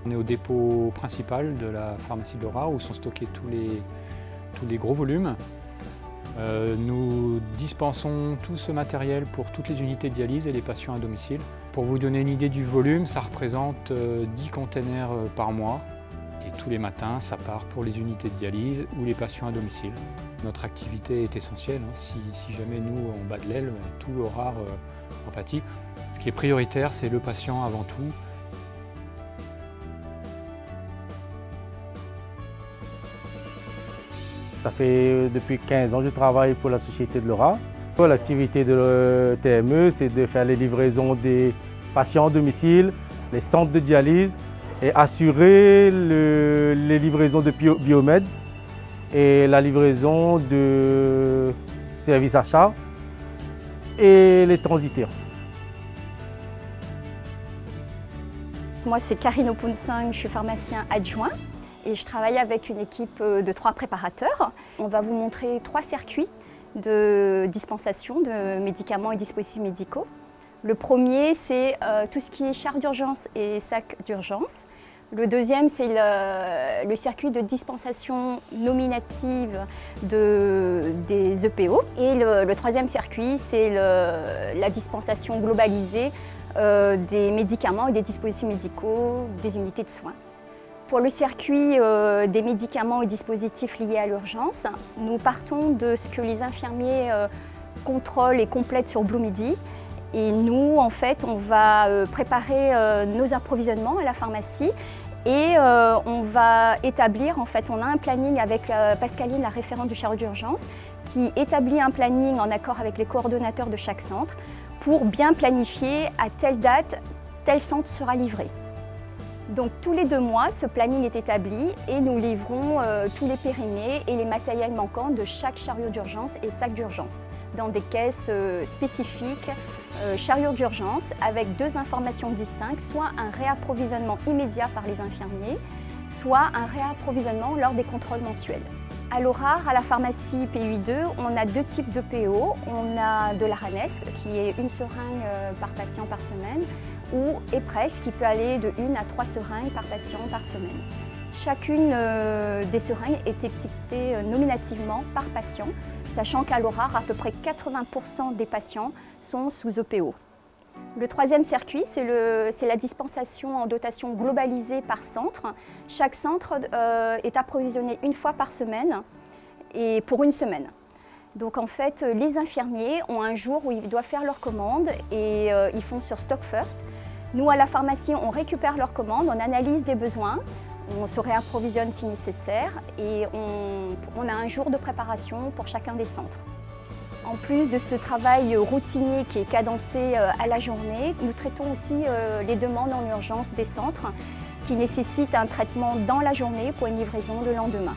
On est au dépôt principal de la pharmacie de Laura où sont stockés tous les gros volumes. Nous dispensons tout ce matériel pour toutes les unités de dialyse et les patients à domicile. Pour vous donner une idée du volume, ça représente 10 containers par mois. Et tous les matins, ça part pour les unités de dialyse ou les patients à domicile. Notre activité est essentielle. Si jamais nous, on bat de l'aile, tout Laura en pâtit. Ce qui est prioritaire, c'est le patient avant tout. Ça fait depuis 15 ans que je travaille pour la Société de Laura. L'activité de TME, c'est de faire les livraisons des patients à domicile, les centres de dialyse et assurer les livraisons de biomède et la livraison de services achats et les transitaires. Moi, c'est Karine Opunsang, je suis pharmacien adjoint et je travaille avec une équipe de 3 préparateurs. On va vous montrer 3 circuits de dispensation de médicaments et dispositifs médicaux. Le premier, c'est tout ce qui est char d'urgence et sac d'urgence. Le deuxième, c'est le circuit de dispensation nominative des EPO. Et le troisième circuit, c'est la dispensation globalisée des médicaments et des dispositifs médicaux des unités de soins. Pour le circuit des médicaments et dispositifs liés à l'urgence, nous partons de ce que les infirmiers contrôlent et complètent sur Blue-Midi. Et nous, en fait, on va préparer nos approvisionnements à la pharmacie et on va établir, en fait, on a un planning avec Pascaline, la référente du chariot d'urgence, qui établit un planning en accord avec les coordonnateurs de chaque centre pour bien planifier à telle date, tel centre sera livré. Donc tous les 2 mois, ce planning est établi et nous livrons tous les périmés et les matériels manquants de chaque chariot d'urgence et sac d'urgence dans des caisses spécifiques chariot d'urgence avec 2 informations distinctes, soit un réapprovisionnement immédiat par les infirmiers, soit un réapprovisionnement lors des contrôles mensuels. À Laura, à la pharmacie PUI2, on a 2 types de PO. On a de l'Aranes, qui est 1 seringue par patient par semaine, ou Eprex, qui peut aller de 1 à 3 seringues par patient par semaine. Chacune des seringues est étiquetée nominativement par patient, sachant qu'à Laura, à peu près 80% des patients sont sous EPO. Le troisième circuit, c'est la dispensation en dotation globalisée par centre. Chaque centre est approvisionné 1 fois par semaine et pour 1 semaine. Donc en fait, les infirmiers ont un jour où ils doivent faire leurs commandes et ils font sur Stock First. Nous, à la pharmacie, on récupère leurs commandes, on analyse des besoins, on se réapprovisionne si nécessaire et on a un jour de préparation pour chacun des centres. En plus de ce travail routinier qui est cadencé à la journée, nous traitons aussi les demandes en urgence des centres qui nécessitent un traitement dans la journée pour une livraison le lendemain.